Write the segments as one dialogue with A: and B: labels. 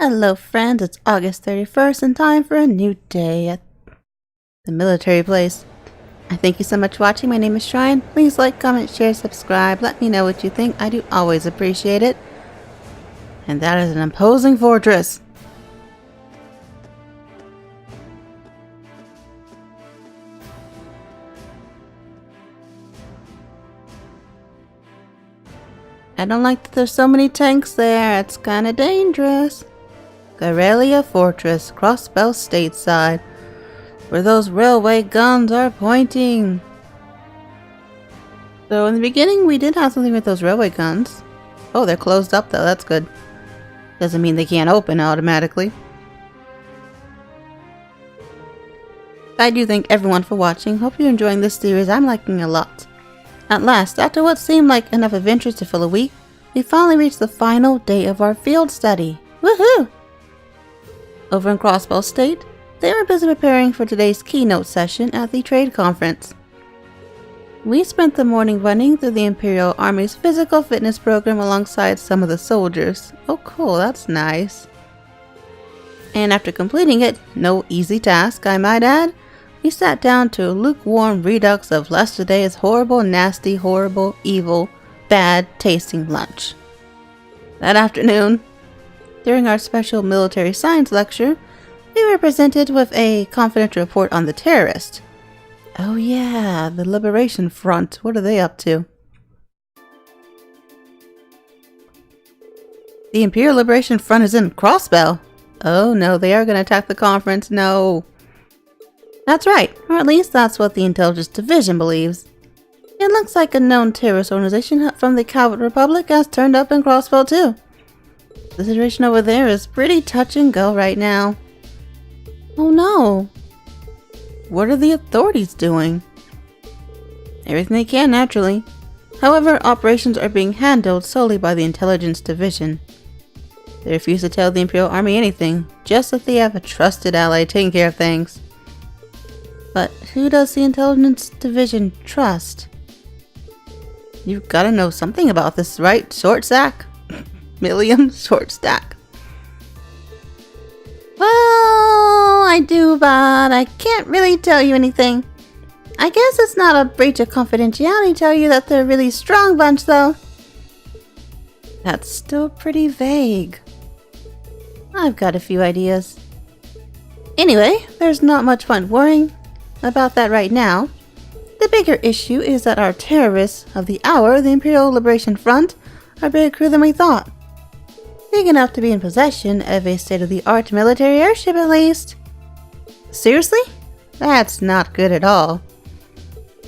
A: Hello friends, it's August 31st and time for a new day at the military place. I thank you so much for watching. My name is Shrine. Please like, comment, share, subscribe. Let me know what you think. I do always appreciate it. And that is an imposing fortress. I don't like that there's so many tanks there. It's kinda dangerous. Garrelia Fortress, Crossbell stateside, where those railway guns are pointing. So in the beginning we did have something with those railway guns. Oh, they're closed up though, that's good. Doesn't mean they can't open automatically. I do thank everyone for watching. Hope you're enjoying this series. I'm liking it a lot. At last, after what seemed like enough adventures to fill a week, we finally reached the final day of our field study. Woohoo! Over in Crossbell State, they were busy preparing for today's keynote session at the trade conference. We spent the morning running through the Imperial Army's physical fitness program alongside some of the soldiers. Oh cool, that's nice. And after completing it, no easy task I might add, we sat down to a lukewarm redux of yesterday's horrible, nasty, horrible, evil, bad tasting lunch. That afternoon, during our special military science lecture, we were presented with a confidential report on the terrorists. Oh yeah, the Liberation Front. What are they up to? The Imperial Liberation Front is in Crossbell. Oh no, they are going to attack the conference. No. That's right, or at least that's what the Intelligence Division believes. It looks like a known terrorist organization from the Calvert Republic has turned up in Crossbell too. The situation over there is pretty touch and go right now. Oh no. What are the authorities doing? Everything they can, naturally. However, operations are being handled solely by the Intelligence Division. They refuse to tell the Imperial Army anything, just that they have a trusted ally taking care of things. But who does the Intelligence Division trust? You've got to know something about this, right, Short Stack? Milliam Short Stack. Well, I do, but I can't really tell you anything. I guess it's not a breach of confidentiality to tell you that they're a really strong bunch, though. That's still pretty vague. I've got a few ideas. Anyway, there's not much fun worrying about that right now. The bigger issue is that our terrorists of the hour, the Imperial Liberation Front, are bigger crew than we thought. Big enough to be in possession of a state-of-the-art military airship at least. Seriously? That's not good at all.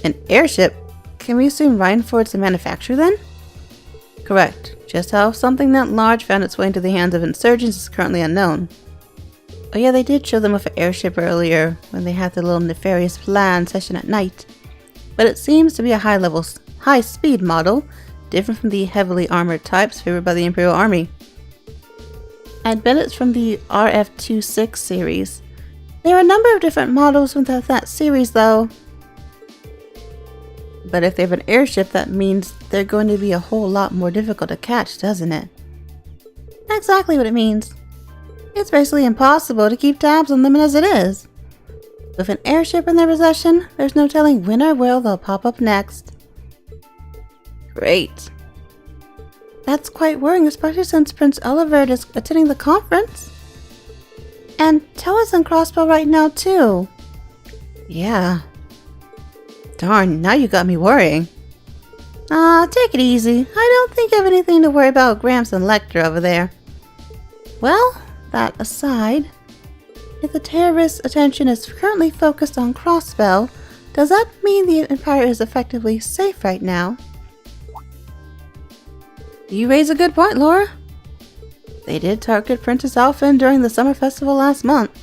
A: An airship? Can we assume Rhineford's the manufacturer then? Correct. Just how something that large found its way into the hands of insurgents is currently unknown. Oh yeah, they did show them with an airship earlier when they had their little nefarious plan session at night. But it seems to be a high-speed model, different from the heavily armored types favored by the Imperial Army. I'd bet it's from the RF-26 series. There are a number of different models within that series though. But if they have an airship, that means they're going to be a whole lot more difficult to catch, doesn't it? Exactly what it means. It's basically impossible to keep tabs on them as it is. With an airship in their possession, there's no telling when or where they'll pop up next. Great. That's quite worrying, especially since Prince Olivert is attending the conference. And Tella's in Crossbell right now too. Yeah. Darn, now you got me worrying. Take it easy. I don't think I have anything to worry about Gramps and Lecter over there. Well, that aside, if the terrorists' attention is currently focused on Crossbell, does that mean the Empire is effectively safe right now? You raise a good point, Laura. They did target Princess Alphen during the summer festival last month.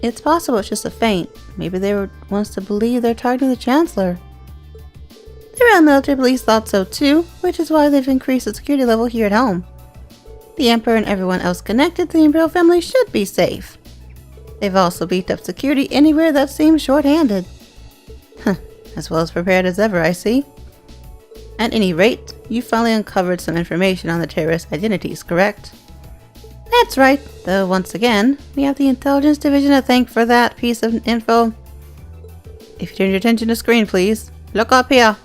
A: It's possible it's just a feint. Maybe they were wants to believe they're targeting the Chancellor. The Royal Military Police thought so too, which is why they've increased the security level here at home. The Emperor and everyone else connected to the Imperial family should be safe. They've also beefed up security anywhere that seems short-handed. As well as prepared as ever, I see. At any rate, you finally uncovered some information on the terrorist identities, correct? That's right, though once again, we have the Intelligence Division to thank for that piece of info. If you turn your attention to the screen, please. Look up here.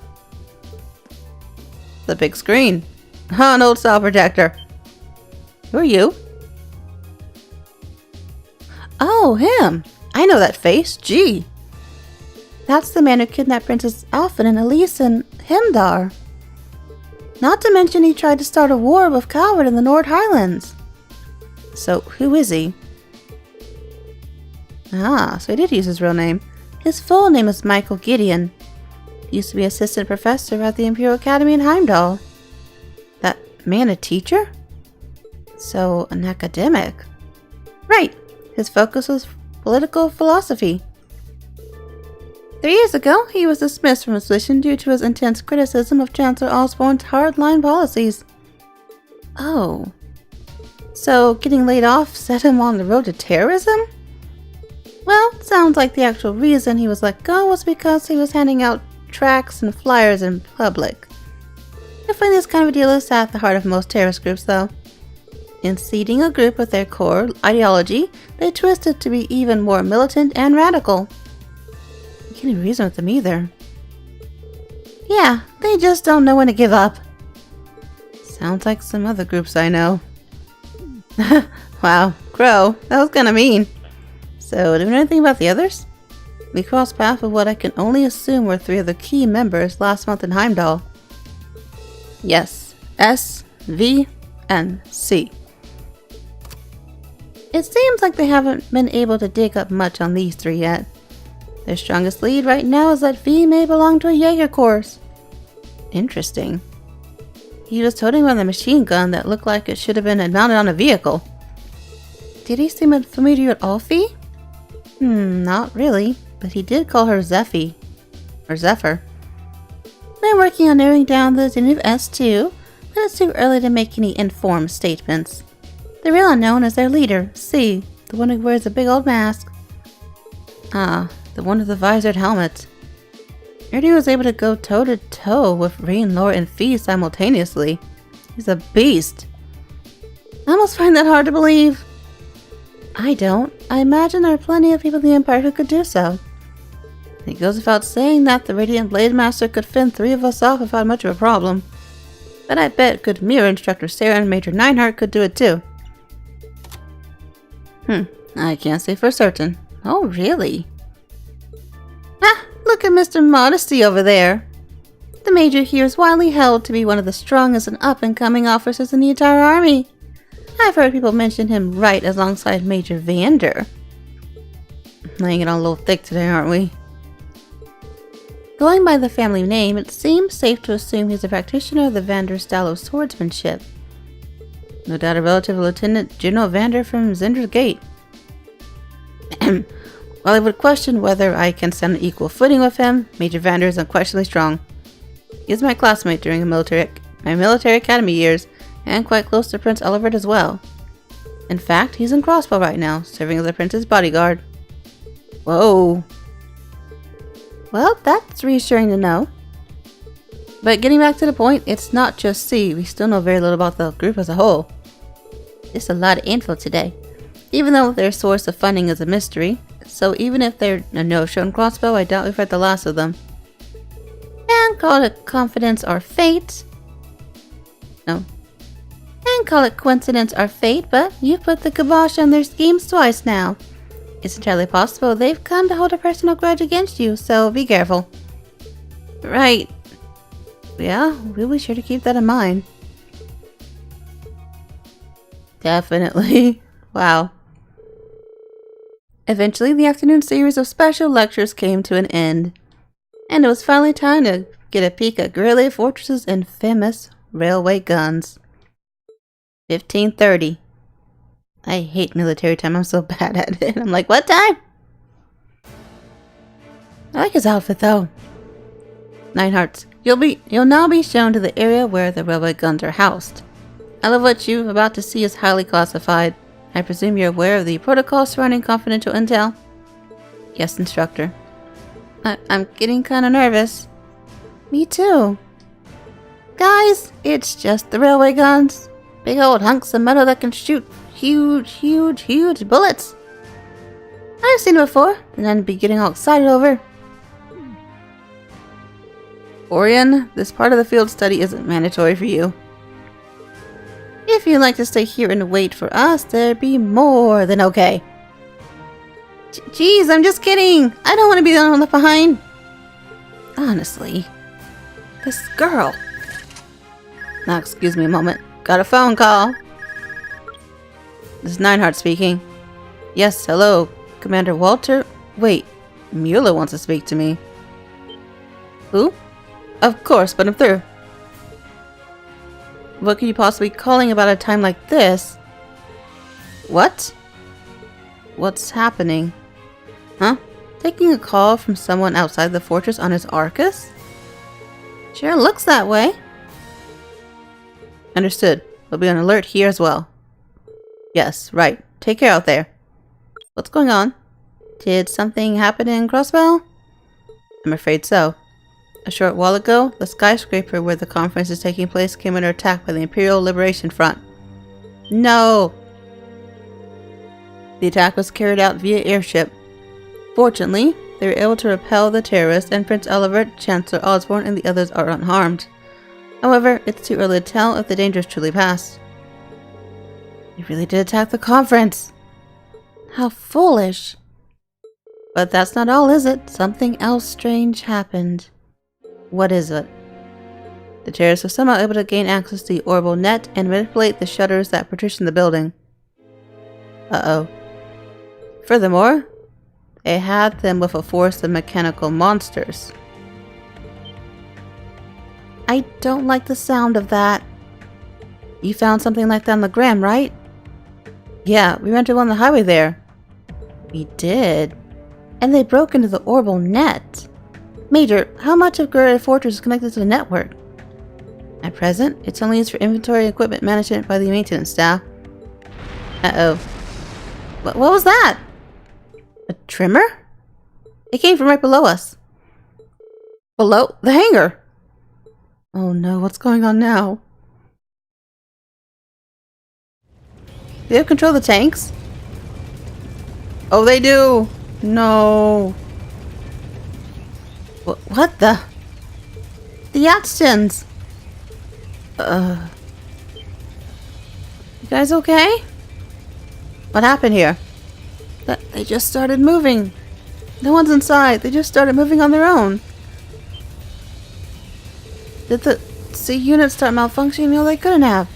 A: The big screen. An old cell projector. Who are you? Oh, him. I know that face. Gee. That's the man who kidnapped Princess Alphen and Elise and Himdar. Not to mention he tried to start a war with Calvert in the Nord Highlands. So, who is he? Ah, so he did use his real name. His full name is Michael Gideon. He used to be assistant professor at the Imperial Academy in Heimdall. That man a teacher? So, an academic. Right, his focus was political philosophy. 3 years ago, he was dismissed from his position due to his intense criticism of Chancellor Osborne's hardline policies. Oh. So, getting laid off set him on the road to terrorism? Well, sounds like the actual reason he was let go was because he was handing out tracts and flyers in public. I find this kind of a deal is at the heart of most terrorist groups, though. In seeding a group with their core ideology, they twist it to be even more militant and radical. You can't even reason with them either. Yeah, they just don't know when to give up. Sounds like some other groups I know. Wow, Crow, that was kinda mean. So, do we know anything about the others? We crossed paths with what I can only assume were 3 of the key members last month in Heimdall. Yes, S, V, and C. It seems like they haven't been able to dig up much on these 3 yet. Their strongest lead right now is that V may belong to a Jaeger course. Interesting. He was toting around a machine gun that looked like it should have been mounted on a vehicle. Did he seem familiar to you at all, V? Not really, but he did call her Zephy. Or Zephyr. They're working on narrowing down the Zenith S2, but it's too early to make any informed statements. The real unknown is their leader, C, the one who wears a big old mask. Ah, the one with the visored helmet. Erdy was able to go toe-to-toe with Rain, Lore, and Fee simultaneously. He's a beast. I almost find that hard to believe. I don't. I imagine there are plenty of people in the Empire who could do so. It goes without saying that the Radiant Blade Master could fend 3 of us off without much of a problem. But I bet good Mirror Instructor Sarah and Major Nineheart could do it too. I can't say for certain. Oh, really? Ah, look at Mr. Modesty over there. The Major here is widely held to be one of the strongest and up-and-coming officers in the entire army. I've heard people mention him right alongside Major Vander. Laying it on a little thick today, aren't we? Going by the family name, it seems safe to assume he's a practitioner of the Vander style of swordsmanship. No doubt a relative of Lieutenant General Vander from Zender's Gate. While I would question whether I can stand on equal footing with him, Major Vander is unquestionably strong. He is my classmate during my military academy years, and quite close to Prince Olivert as well. In fact, he's in Crossbell right now, serving as the prince's bodyguard. Whoa. Well, that's reassuring to know. But getting back to the point, it's not just C. We still know very little about the group as a whole. Just a lot of info today. Even though their source of funding is a mystery, so even if they're a no-show in Crossbell, I doubt we've read the last of them. And call it confidence or fate. No. And call it coincidence or fate, but you've put the kibosh on their schemes twice now. It's entirely possible they've come to hold a personal grudge against you, so be careful. Right. Yeah, we'll be sure to keep that in mind. Definitely. Wow. Eventually, the afternoon series of special lectures came to an end, and it was finally time to get a peek at Guerrilla Fortress's infamous railway guns. 15:30. I hate military time, I'm so bad at it. I'm like, what time? I like his outfit though. Ninehearts, you'll now be shown to the area where the railway guns are housed. I love what you're about to see is highly classified. I presume you're aware of the protocol surrounding confidential intel? Yes, instructor. I'm getting kinda nervous. Me too. Guys, it's just the railway guns. Big old hunks of metal that can shoot huge bullets. I've seen it before, and then be getting all excited over. Orion, this part of the field study isn't mandatory for you. If you'd like to stay here and wait for us, there'd be more than okay. Jeez, I'm just kidding. I don't want to be the one left behind. Honestly, this girl. Now, excuse me a moment. Got a phone call. This is Neinhardt speaking. Yes, hello. Commander Walter? Wait, Mueller wants to speak to me. Who? Of course, but I'm through. What could you possibly be calling about a time like this? What? What's happening? Huh? Taking a call from someone outside the fortress on his Arcus? Sure looks that way. Understood. We'll be on alert here as well. Yes, right. Take care out there. What's going on? Did something happen in Crossbell? I'm afraid so. A short while ago, the skyscraper where the conference is taking place came under attack by the Imperial Liberation Front. No! The attack was carried out via airship. Fortunately, they were able to repel the terrorists, and Prince Olivert, Chancellor Osborne, and the others are unharmed. However, it's too early to tell if the danger is truly past. They really did attack the conference! How foolish! But that's not all, is it? Something else strange happened. What is it? The terrorists were somehow able to gain access to the orbital net and manipulate the shutters that partition the building. Uh-oh. Furthermore, they had them with a force of mechanical monsters. I don't like the sound of that. You found something like that on the ground, right? Yeah, we rented one on the highway there. We did. And they broke into the orbital net. Major, how much of Gurra Fortress is connected to the network? At present, it's only used for inventory and equipment management by the maintenance staff. Uh-oh. What was that? A trimmer? It came from right below us. Below the hangar. Oh no, what's going on now? Do they have control of the tanks? Oh, they do! No. What the? The Yatstons! You guys okay? What happened here? They just started moving. No one's inside. They just started moving on their own. Did the C unit start malfunctioning? No, they couldn't have.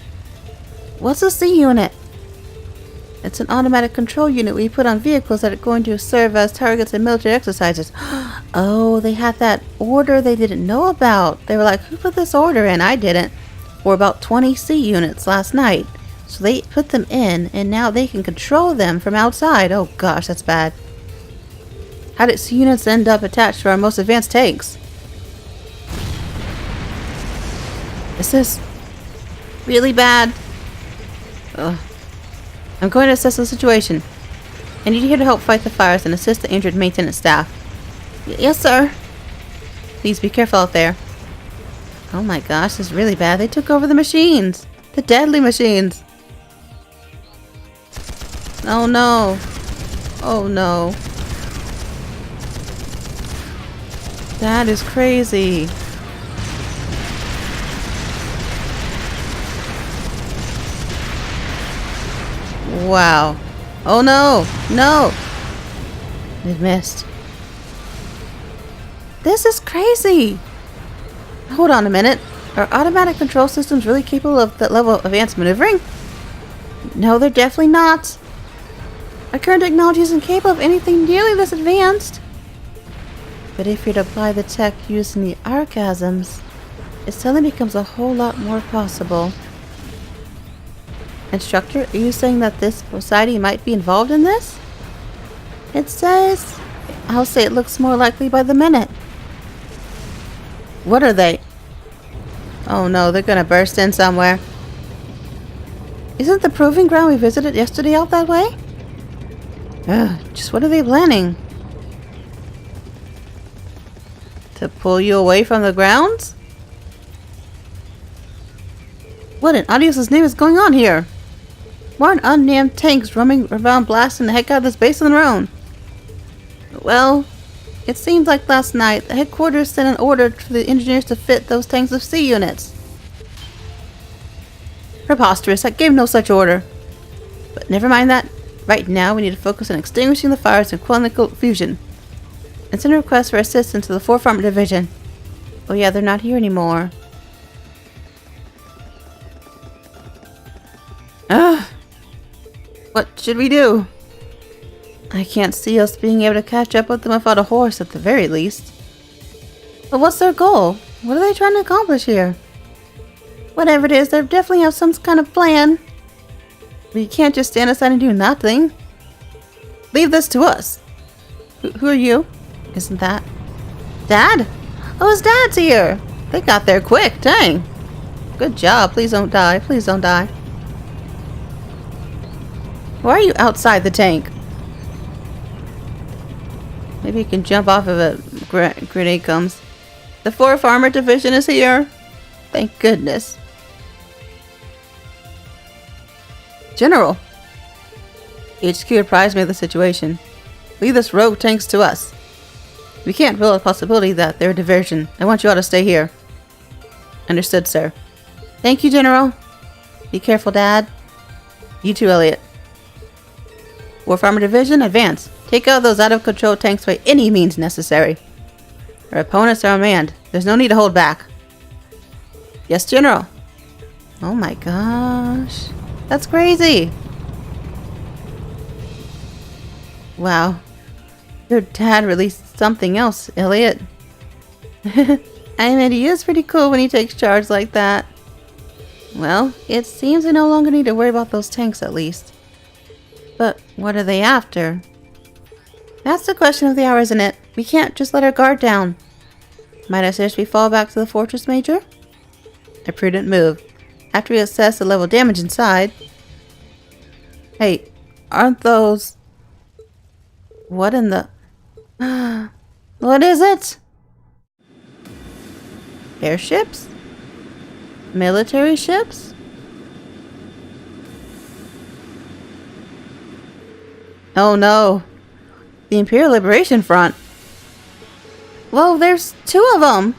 A: What's a C unit? It's an automatic control unit we put on vehicles that are going to serve as targets in military exercises. Oh, they had that order they didn't know about. They were like, who put this order in? I didn't. For about 20 C units last night. So they put them in, and now they can control them from outside. Oh gosh, that's bad. How did C units end up attached to our most advanced tanks? This is really bad. Ugh. I'm going to assess the situation. I need you here to help fight the fires and assist the injured maintenance staff. Yes, sir. Please be careful out there. Oh my gosh, this is really bad. They took over the machines. The deadly machines. Oh no. Oh no. That is crazy. Wow. Oh no! No! It missed. This is crazy! Hold on a minute. Are automatic control systems really capable of that level of advanced maneuvering? No, they're definitely not. Our current technology isn't capable of anything nearly this advanced. But if you'd apply the tech used in the Archasms, it suddenly becomes a whole lot more possible. Instructor, are you saying that this society might be involved in this? It says... I'll say it looks more likely by the minute. What are they? Oh no, they're gonna burst in somewhere. Isn't the proving ground we visited yesterday out that way? Ugh, just what are they planning? To pull you away from the grounds? What in Adios' name is going on here? More unnamed tanks roaming around blasting the heck out of this base on their own. Well, it seems like last night the headquarters sent an order for the engineers to fit those tanks with C units. Preposterous, I gave no such order. But never mind that. Right now we need to focus on extinguishing the fires and quelling the confusion. And send a request for assistance to the 4th Armored Division. Oh yeah, they're not here anymore. What should we do? I can't see us being able to catch up with them without a horse at the very least. But what's their goal? What are they trying to accomplish here? Whatever it is, they definitely have some kind of plan. But you can't just stand aside and do nothing. Leave this to us. Who are you? Isn't that Dad? Oh, his dad's here. They got there quick, dang. Good job. Please don't die. Please don't die. Why are you outside the tank? Maybe you can jump off of a grenade comes. The 4th Armored Division is here. Thank goodness. General. HQ apprised me of the situation. Leave this rogue tanks to us. We can't rule out the possibility that they're a diversion. I want you all to stay here. Understood, sir. Thank you, General. Be careful, Dad. You too, Elliot. 4th Armored Division, advance. Take out those out-of-control tanks by any means necessary. Our opponents are unmanned. There's no need to hold back. Yes, General. Oh my gosh. That's crazy. Wow. Your dad released something else, Elliot. I mean, he is pretty cool when he takes charge like that. Well, it seems we no longer need to worry about those tanks at least. But what are they after? That's the question of the hour, isn't it? We can't just let our guard down. Might I suggest we fall back to the fortress, Major? A prudent move. After we assess the level of damage inside. Hey, aren't those... What in the... What is it? Airships? Military ships? Oh no. The Imperial Liberation Front. Whoa, there's 2 of them.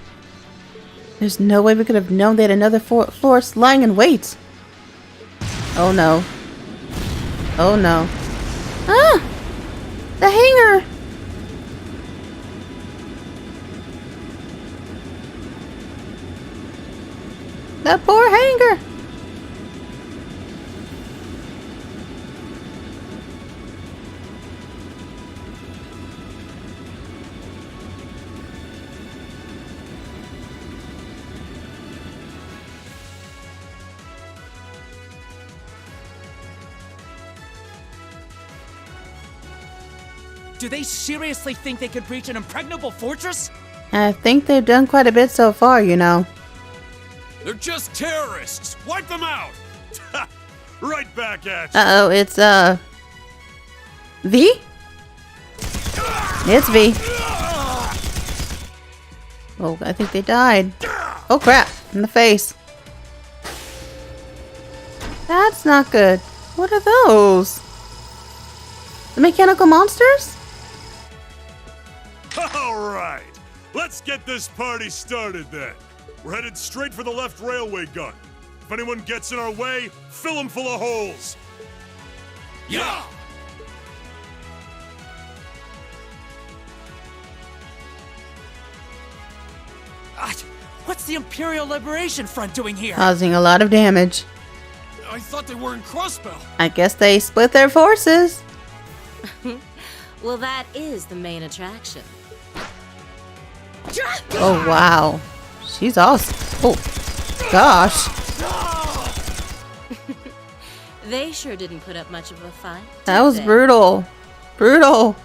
A: There's no way we could have known they had another force lying in wait. Oh no. Oh no. Ah! The hangar! That poor hangar!
B: Do they seriously think they could breach an impregnable fortress?
A: I think they've done quite a bit so far, you know.
C: They're just terrorists! Wipe them out! Right back at you!
A: Uh-oh, it's, V? It's V. Oh, I think they died. Oh crap, in the face. That's not good. What are those? The mechanical monsters?
C: Alright, let's get this party started then. We're headed straight for the left railway gun. If anyone gets in our way, fill them full of holes. Yeah!
B: What's the Imperial Liberation Front doing here?
A: Causing a lot of damage.
C: I thought they were in Crossbell.
A: I guess they split their forces.
D: Well, that is the main attraction.
A: Oh, wow. She's awesome. Oh, gosh.
D: They sure didn't put up much of a fight.
A: That
D: did
A: was
D: they?
A: brutal. Brutal.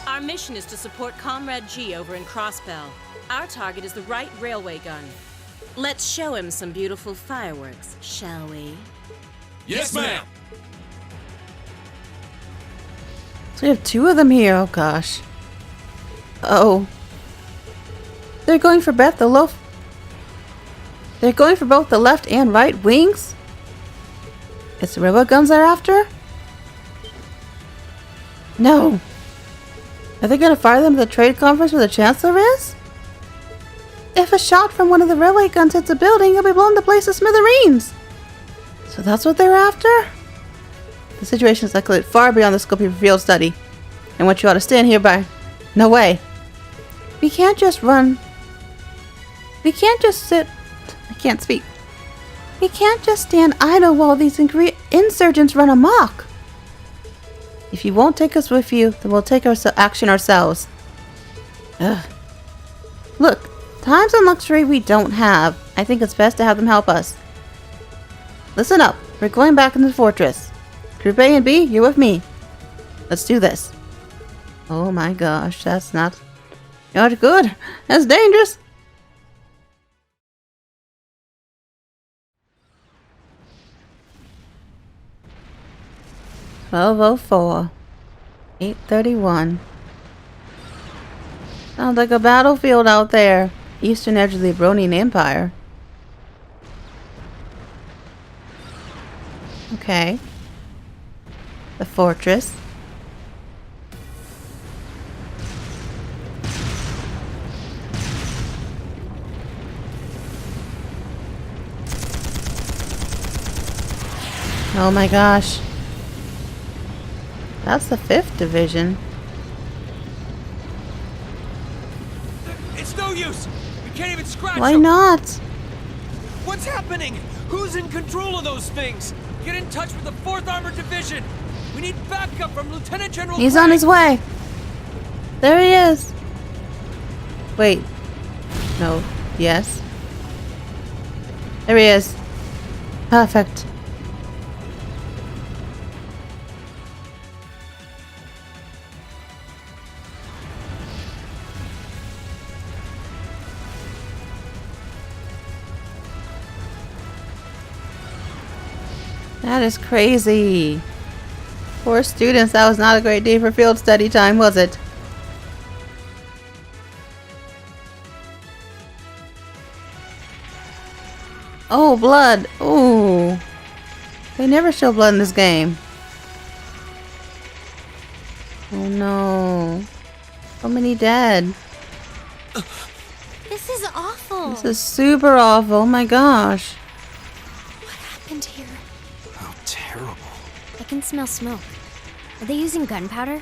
D: Our mission is to support Comrade G over in Crossbell. Our target is the right railway gun. Let's show him some beautiful fireworks, shall we?
C: Yes, ma'am!
A: So we have 2 of them here. Oh, gosh. Oh. They're going for both the left and right wings? It's the railway guns they're after? No. Are they gonna fire them at the trade conference where the Chancellor is? If a shot from one of the railway guns hits a building, it'll be blown the place to smithereens. So that's what they're after? The situation is escalated far beyond the scope of your field study. And what you ought to stand here by. No way. We can't just run. We can't just sit. I can't speak. We can't just stand idle while these insurgents run amok. If you won't take us with you, then we'll take action ourselves. Ugh. Look, time's and luxury we don't have. I think it's best to have them help us. Listen up. We're going back into the fortress. Group A and B, you're with me. Let's do this. Oh my gosh, that's not good. That's dangerous. $12:04. 8:31. Sounds like a battlefield out there. Eastern edge of the Bronian Empire. Okay. The fortress. Oh my gosh. That's the 5th Division.
B: It's no use! We can't even scratch
A: Why
B: them.
A: not?
B: What's happening? Who's in control of those things? Get in touch with the 4th Armored Division! We need backup from Lieutenant General
A: He's
B: Craig.
A: on his way. There he is. Wait. No. Yes. There he is. Perfect. That is crazy. Poor students, that was not a great day for field study time, was it? Oh, blood. Ooh. They never show blood in this game. Oh no. So many dead.
E: This is awful.
A: This is super awful. Oh my gosh.
E: What happened here?
F: How terrible.
E: I can smell smoke. Are they using gunpowder?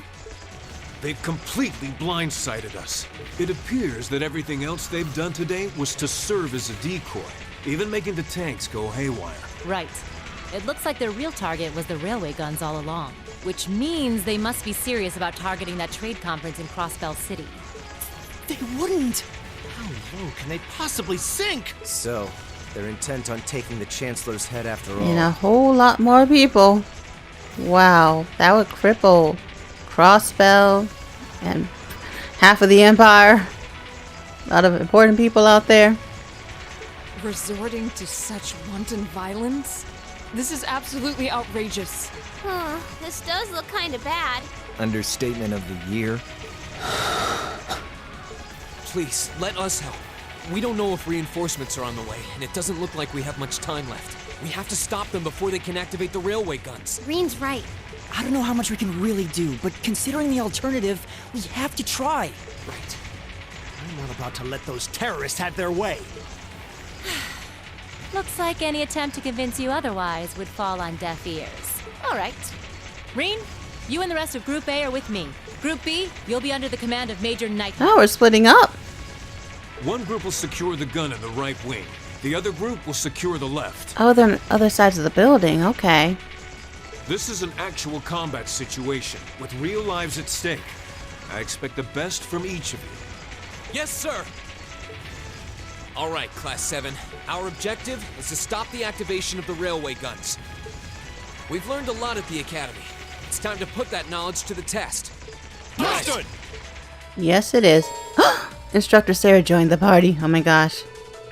F: They've completely blindsided us. It appears that everything else they've done today was to serve as a decoy, even making the tanks go haywire.
G: Right. It looks like their real target was the railway guns all along, which means they must be serious about targeting that trade conference in Crossbell City.
H: They wouldn't! How low can they possibly sink?
I: So, they're intent on taking the Chancellor's head after all.
A: And a whole lot more people. Wow, that would cripple Crossbell and half of the Empire. A lot of important people out there.
J: Resorting to such wanton violence? This is absolutely outrageous.
E: Huh, this does look kinda bad.
I: Understatement of the year.
B: Please, let us help. We don't know if reinforcements are on the way, and it doesn't look like we have much time left. We have to stop them before they can activate the railway guns.
E: Green's right.
H: I don't know how much we can really do, but considering the alternative, we have to try.
B: Right.
H: I'm not about to let those terrorists have their way.
G: Looks like any attempt to convince you otherwise would fall on deaf ears. All right. Reen, you and the rest of Group A are with me. Group B, you'll be under the command of Major Knight.
A: Oh, we're splitting up.
F: One group will secure the gun in the right wing. The other group will secure the left.
A: Oh, they're on other sides of the building. Okay.
F: This is an actual combat situation, with real lives at stake. I expect the best from each of you.
B: Yes, sir! All right, Class 7. Our objective is to stop the activation of the railway guns. We've learned a lot at the Academy. It's time to put that knowledge to the test.
F: Understood!
A: Yes, it is. Instructor Sarah joined the party. Oh my gosh.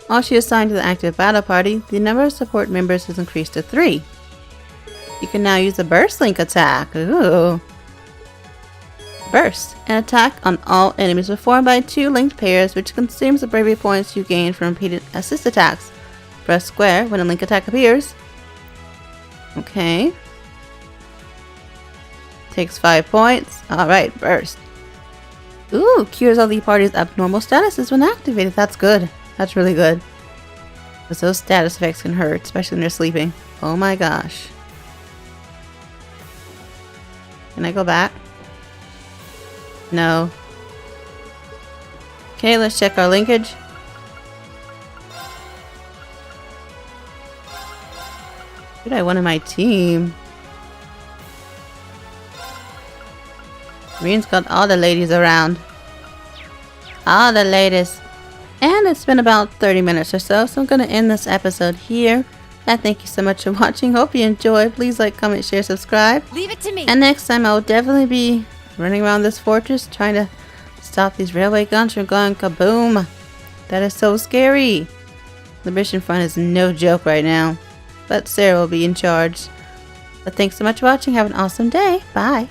A: While she is assigned to the active battle party, the number of support members has increased to 3. You can now use the burst link attack. Ooh. Burst. An attack on all enemies performed by 2 linked pairs, which consumes the bravery points you gain from repeated assist attacks. Press square when a link attack appears. Okay. Takes 5 points. Alright, burst. Ooh, cures all the party's abnormal statuses when activated. That's good. That's really good. Because those status effects can hurt, especially when you're sleeping. Oh my gosh. Can I go back? No. Okay, let's check our linkage. Who did I want in my team? Green's got all the ladies around. All the ladies. And it's been about 30 minutes or so, so I'm going to end this episode here. And thank you so much for watching. Hope you enjoyed. Please like, comment, share, subscribe.
G: Leave it to me.
A: And next time I will definitely be running around this fortress trying to stop these railway guns from going kaboom. That is so scary. The mission front is no joke right now. But Sarah will be in charge. But thanks so much for watching. Have an awesome day. Bye.